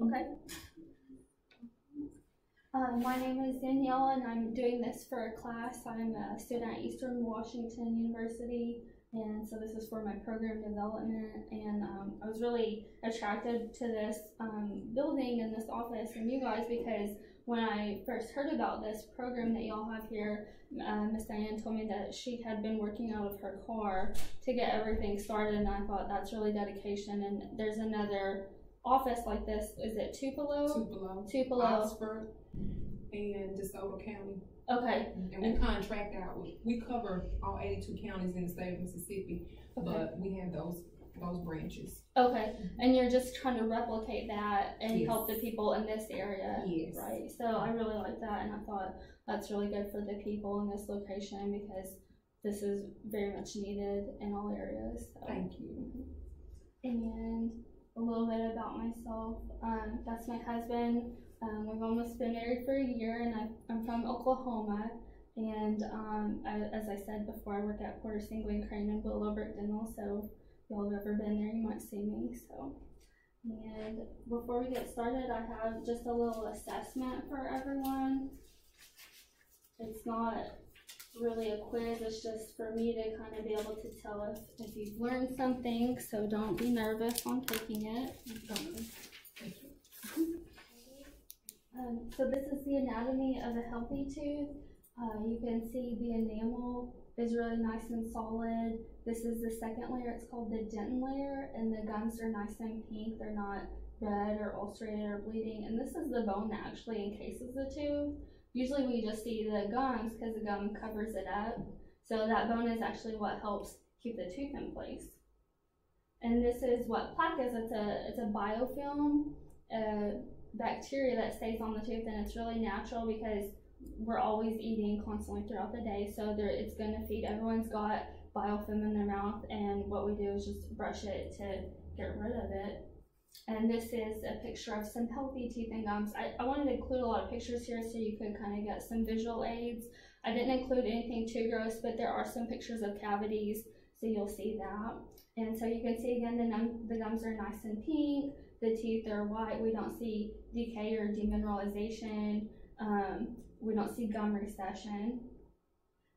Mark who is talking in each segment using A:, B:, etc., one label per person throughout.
A: Okay. My name is Danielle, and I'm doing this for a class. I'm a student at Eastern Washington University, and so this is for my program development. And I was really attracted to this building and this office and you guys because when I first heard about this program that y'all have here, Miss Diane told me that she had been working out of her car to get everything started, and I thought that's really dedication. And there's another office like this. Is it Tupelo? Tupelo.
B: Oxford and DeSoto County.
A: Okay.
B: And we contract out. We cover all 82 counties in the state of Mississippi, okay, but we have those branches.
A: Okay. And you're just trying to replicate that and
B: yes,
A: help the people in this area.
B: Yes.
A: Right. So I really like that, and I thought that's really good for the people in this location because this is very much needed in all areas. So.
B: Thank you.
A: And a little bit about myself. That's my husband. We've almost been married for a year, and I'm from Oklahoma. And as I said before, I work at Porter Singling Crane and Willowbrook Dental. So if y'all have ever been there, you might see me. So, and before we get started, I have just a little assessment for everyone. It's not really a quiz, it's just for me to kind of be able to tell if you've learned something, so don't be nervous on taking it. So this is the anatomy of a healthy tooth. You can see the enamel is really nice and solid. This is the second layer, it's called the dentin layer, and the gums are nice and pink. They're not red or ulcerated or bleeding, and this is the bone that actually encases the tooth. Usually we just see the gums because the gum covers it up. So that bone is actually what helps keep the tooth in place. And this is what plaque is. It's a biofilm, bacteria that stays on the tooth, and it's really natural because we're always eating constantly throughout the day. So it's going to feed. Everyone's got biofilm in their mouth, and what we do is just brush it to get rid of it. And this is a picture of some healthy teeth and gums. I wanted to include a lot of pictures here so you could kind of get some visual aids. I didn't include anything too gross, but there are some pictures of cavities, so you'll see that. And so you can see again, the gums are nice and pink, the teeth are white, we don't see decay or demineralization, we don't see gum recession.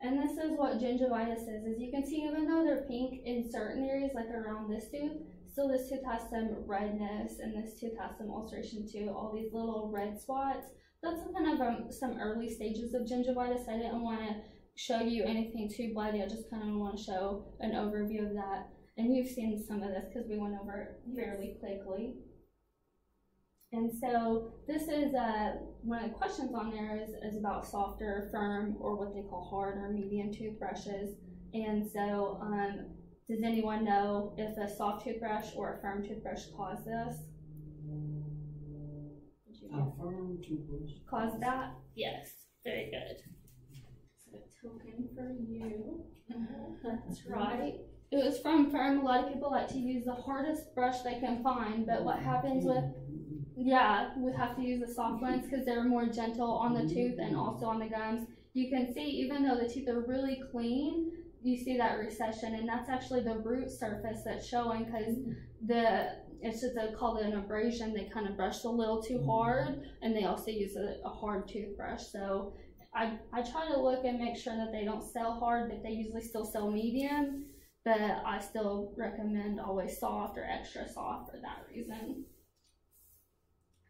A: And this is what gingivitis is. As you can see, even though they're pink in certain areas, like around this tooth, still this tooth has some redness, and this tooth has some ulceration too, all these little red spots. That's kind of some early stages of gingivitis. I didn't want to show you anything too bloody, I just kind of want to show an overview of that. And you've seen some of this because we went over it fairly quickly. And so this is one of the questions on there is about soft or firm, or what they call hard or medium toothbrushes. And so does anyone know if a soft toothbrush or a firm toothbrush cause this?
C: A firm toothbrush.
A: Cause that? Yes, very good. So a token for you. That's right. It was from firm. A lot of people like to use the hardest brush they can find, but what happens with, yeah, we have to use the soft ones because they're more gentle on the tooth and also on the gums. You can see even though the teeth are really clean, you see that recession, and that's actually the root surface that's showing because it's just called an abrasion. They kind of brushed a little too hard, and they also use a hard toothbrush. So I try to look and make sure that they don't sell hard, but they usually still sell medium, but I still recommend always soft or extra soft for that reason.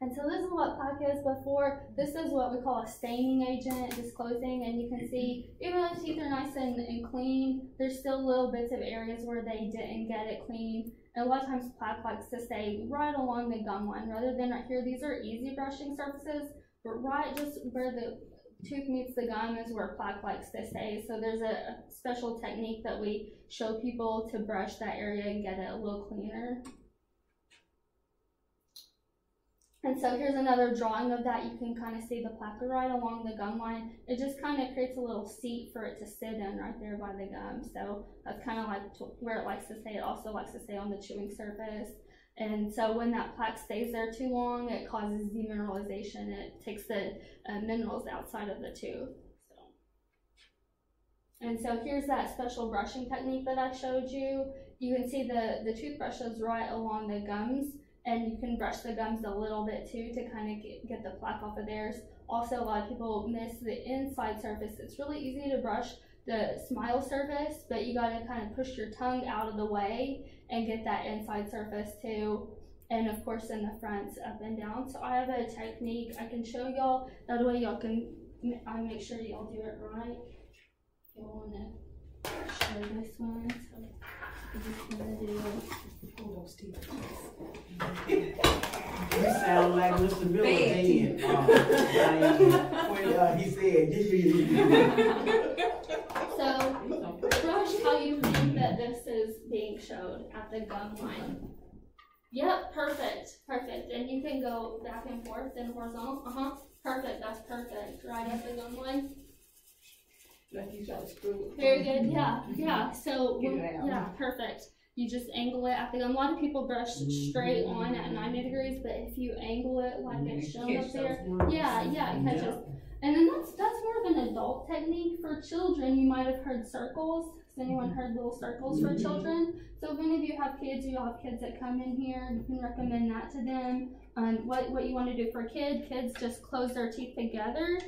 A: And so this is what plaque is before. This is what we call a staining agent, disclosing, and you can see even though the teeth are nice and clean, there's still little bits of areas where they didn't get it clean. And a lot of times plaque likes to stay right along the gum line rather than right here. These are easy brushing surfaces, but right just where the tooth meets the gum is where plaque likes to stay. So there's a special technique that we show people to brush that area and get it a little cleaner. And so here's another drawing of that. You can kind of see the plaque right along the gum line. It just kind of creates a little seat for it to sit in right there by the gum. So that's kind of like where it likes to stay. It also likes to stay on the chewing surface. And so when that plaque stays there too long, it causes demineralization. It takes the minerals outside of the tooth. And so here's that special brushing technique that I showed you. You can see the toothbrush is right along the gums. and you can brush the gums a little bit too to kind of get the plaque off of theirs. Also, a lot of people miss the inside surface. It's really easy to brush the smile surface, but you gotta kind of push your tongue out of the way and get that inside surface too. And of course in the fronts, up and down. So I have a technique I can show y'all. That way y'all can, I make sure y'all do it right. You'll wanna show this one. So I'm just gonna do
B: those teeth.
C: You sound like Mr. Miller then. When he said,
A: So brush how you think that this is being showed at the gum line. Yep, perfect, perfect. And you can go back and forth and horizontal. Perfect, that's perfect. Right at the gum line.
B: Like you shot a screw.
A: Very good, yeah. So,
B: Get it out.
A: yeah, perfect. You just angle it at the gum. A lot of people brush straight on at 90 degrees, but if you angle it like it's shown up there, yeah, it catches. And then that's more of an adult technique. For children, you might have heard circles. Has anyone heard little circles for children? So if any of you have kids, you have kids that come in here, you can recommend that to them. What you want to do for kids just close their teeth together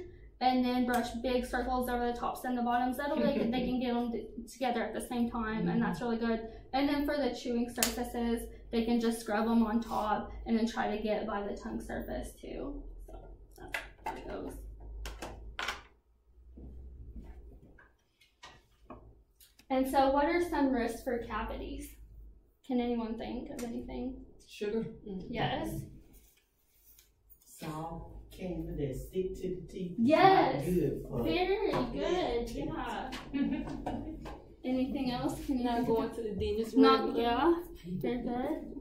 A: and then brush big circles over the tops and the bottoms. That way they can get them together at the same time, and that's really good. And then for the chewing surfaces, they can just scrub them on top and then try to get by the tongue surface too. So that's how it goes. And so what are some risks for cavities? Can anyone think of anything?
B: Sugar.
A: Yes.
C: salt, candy that stick to the teeth.
A: Yes.
C: Good for
A: Very good. Yeah. Anything else? Can you
D: Not going to the dentist.
A: Not, yeah. Very good.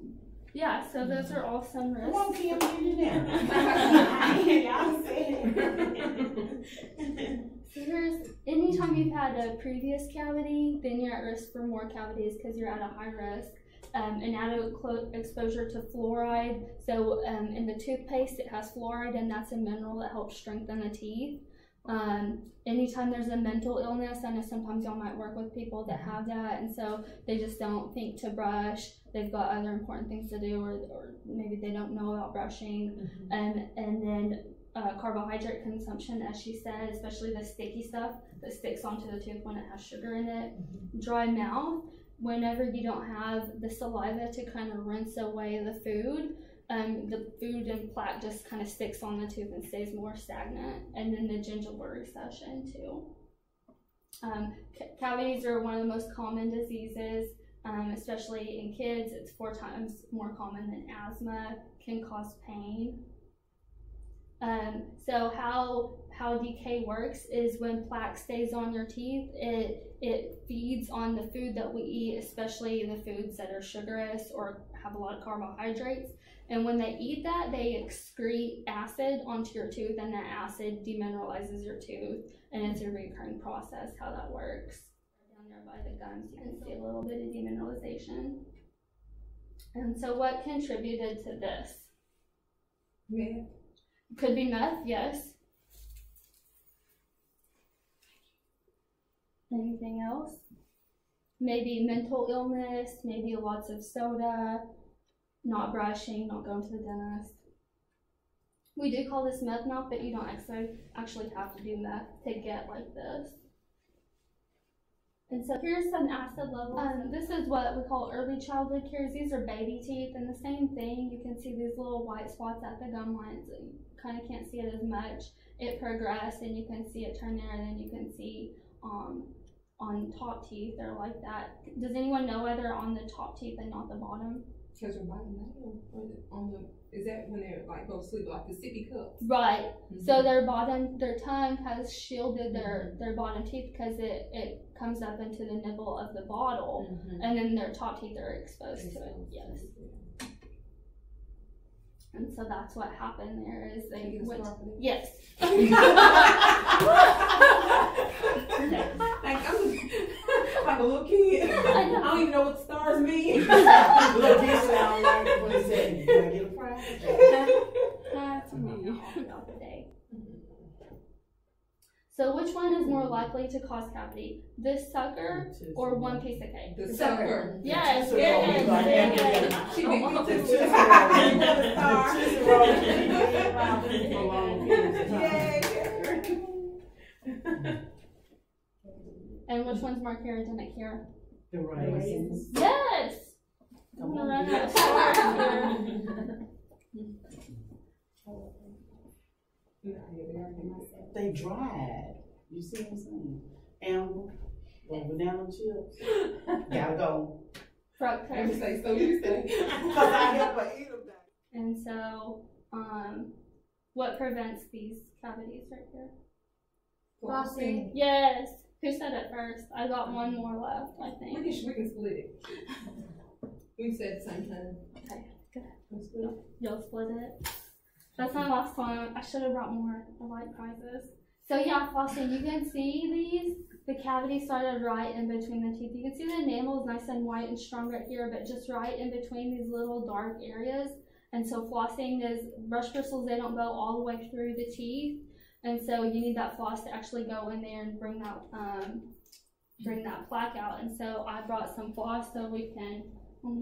A: Yeah, so those are all some risks.
C: Come on, Kim, get in there. Y'all said it.
A: So there's, anytime you've had a previous cavity, then you're at risk for more cavities because you're at a high risk. And added exposure to fluoride. So in the toothpaste, it has fluoride, and that's a mineral that helps strengthen the teeth. Anytime there's a mental illness, I know sometimes y'all might work with people that have that, and so they just don't think to brush. They've got other important things to do, or maybe they don't know about brushing. And then carbohydrate consumption, as she said, especially the sticky stuff that sticks onto the tooth when it has sugar in it. Dry mouth, whenever you don't have the saliva to kind of rinse away the food and plaque just kind of sticks on the tooth and stays more stagnant. And then the gingival recession too. Cavities are one of the most common diseases, especially in kids. It's 4 times more common than asthma, can cause pain. So how decay works is when plaque stays on your teeth, it feeds on the food that we eat, especially the foods that are sugars or have a lot of carbohydrates. And when they eat that, they excrete acid onto your tooth, and that acid demineralizes your tooth, and it's a recurring process how that works. Down there by the gums, you can see a little bit of demineralization. And so what contributed to this?
B: Meth.
A: Could be meth, yes. Anything else? Maybe mental illness, maybe lots of soda, not brushing, not going to the dentist. We do call this meth mouth, but you don't actually have to do meth to get like this. And so here's some acid levels. This is what we call early childhood caries. These are baby teeth, and the same thing. You can see these little white spots at the gum lines. You kind of can't see it as much. It progressed, and you can see it turn there, and then you can see on top teeth, they're like that. Does anyone know why they're on the top teeth and not the bottom?
B: Because they're biting on the, is that when they're like go to sleep, like the sippy cups?
A: Right. So their tongue has shielded their bottom teeth because it comes up into the nipple of the bottle, and then their top teeth are exposed to it. Yes. And so that's what happened there is they went. Yes.
B: Like a little kid. I don't even know what stars mean.
C: Look, this sound like what he said. Can I get a prize?
A: That's me. So which one is more likely to cause cavity? This sucker or one piece of cake?
B: The sucker.
A: Yes,
C: So
A: very good.
C: like that.
B: She beat me
C: The
B: too.
C: Tootsie Roll. The Tootsie Roll. For long periods of time.
A: And which one's more keratotic here?
C: The raisins.
A: Yes! I'm gonna run out of stars here.
C: They dried. You see what I'm saying? Amber, banana chips. Gotta go.
B: Let me
A: Fructose.
B: say, so you say.
C: Cause I help her eat them.
A: And so, what prevents these cavities right here?
B: Flossing.
A: Yes. Who said it first? I got one more left, I
B: We
A: think.
B: can split it. We said at the same time.
A: Okay, good. You'll split it. That's my last one. I should have brought more. I like prizes. So yeah, flossing. You can see these. The cavity started right in between the teeth. You can see the enamel is nice and white and strong right here, but just right in between these little dark areas. And so flossing is, brush bristles, they don't go all the way through the teeth. And so you need that floss to actually go in there and bring that plaque out. And so I brought some floss so we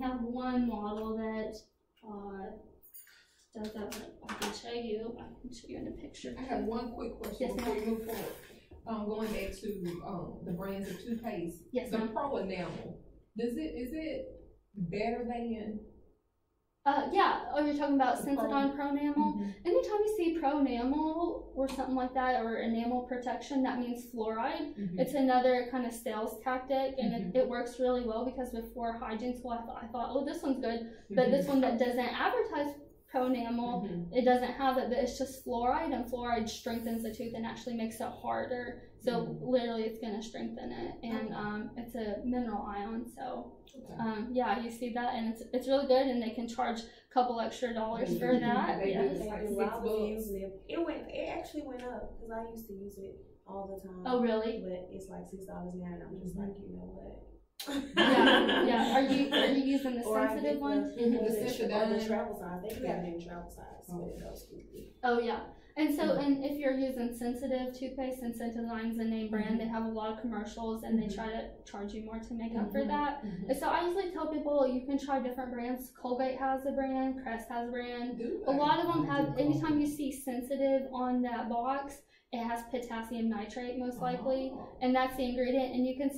A: have one model that does that. I can show you in the picture.
B: I have one quick question
A: Yes,
B: before we move forward. Going back to the brands of toothpaste.
A: Yes,
B: the
A: ma'am.
B: Pro Enamel. Is it better than?
A: Yeah. Oh, you're talking about Sensodyne Pro Enamel? Anytime you see Pro Enamel or something like that, or enamel protection, that means fluoride. It's another kind of sales tactic, and it works really well because before hygiene school, I thought, oh, this one's good. But this one that doesn't advertise Pro Enamel, it doesn't have it, but it's just fluoride, and fluoride strengthens the tooth and actually makes it harder. So literally, it's going to strengthen it, and it's a mineral ion. So yeah, you see that, and it's really good, and they can charge a couple extra dollars for that. Yes.
D: It actually went up because I used to use it all the time.
A: Oh, really?
D: But it's like $6 now, and I'm just like, you know what?
A: Yeah. Are you using the
D: Or I
A: sensitive
D: get
A: ones?
D: the travel size. They do have it in travel size, but it goes quickly.
A: Oh yeah. And so, and if you're using sensitive toothpaste, and Sensodyne's a name brand, they have a lot of commercials, and they try to charge you more to make up for that. And so I usually tell people you can try different brands. Colgate has a brand, Crest has a brand. A lot of them have. Anytime you see sensitive on that box, it has potassium nitrate most likely, and that's the ingredient. And you can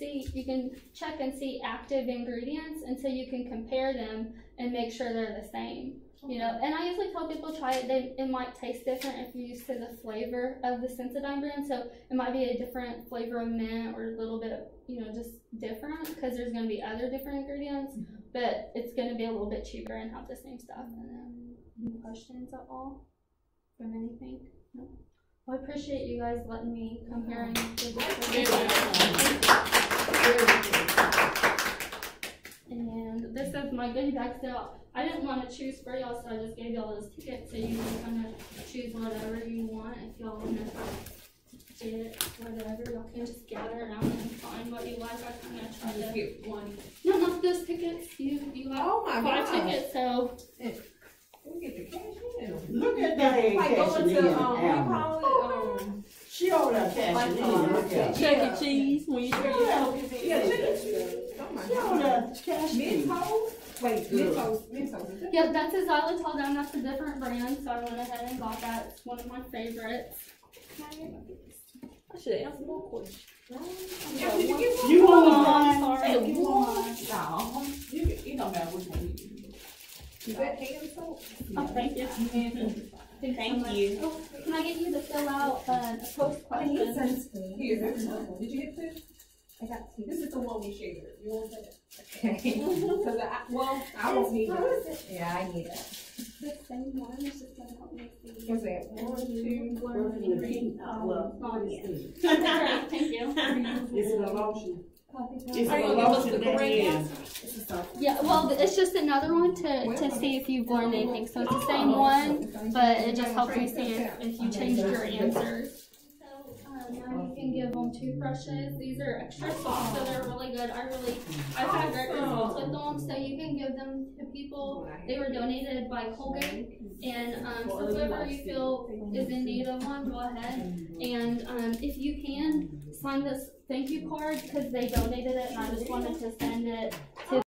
A: check and see active ingredients, and so you can compare them and make sure they're the same. You know, and I usually tell people try it. It might taste different if you're used to the flavor of the Sensodyne brand. So it might be a different flavor of mint, or a little bit, just different, because there's going to be other different ingredients. But it's going to be a little bit cheaper and have the same stuff. And any questions at all from anything? No. Well, I appreciate you guys letting me come here and do this. And this is my goodie bag. So I didn't want to choose for y'all, so I just gave y'all those tickets, so you can kind of choose whatever you want. If y'all want to get whatever, y'all can just gather around and find what you like. I kind of try to
B: get one.
A: No, not those tickets. You have 5 tickets, so.
B: We get the cash in.
C: Look at that ain't
B: Like
C: cashing
B: going
C: in.
B: to
C: Amber. She over there cashing in. Look at her.
D: Chuck E. Cheese when you
C: She over there cashing in.
B: Mentos? Wait, Mentos.
A: Yeah, that's a xylitol down. That's a different brand, so I went ahead and got that. It's one of my favorites.
D: I should answer more questions.
C: You want
A: I'm
C: one?
A: sorry.
C: You want one?
D: No.
C: It don't matter which one you use.
B: Is that hand soap?
A: Oh, thank you.
D: Thank you.
A: Oh, can I get you to fill out a post question?
B: Here, did you get this? I got two. This is the one we shared. You want that? Okay. Because I don't need it. Yeah, I need it.
A: The same one. It's just gonna help me see.
B: What's that? 1, 2, 3.
C: Well,
A: Oh,
C: what is
A: yeah.
C: this?
A: Thank you.
C: Is it a lotion? It's
B: Are
C: a
B: you gonna give us
C: lotion
B: the
C: that
B: correct
C: is.
B: answer?
A: Yeah, well, it's just another one to see if you've learned anything. So it's the same one, but it just helps me see if you changed your answers. So now you can give them toothbrushes. These are extra soft, so they're really good. I've had great results with them. So you can give them to people. They were donated by Colgate, and so whoever you feel is in need of one, go ahead. And if you can, sign this thank you card, because they donated it, and I just wanted to send it to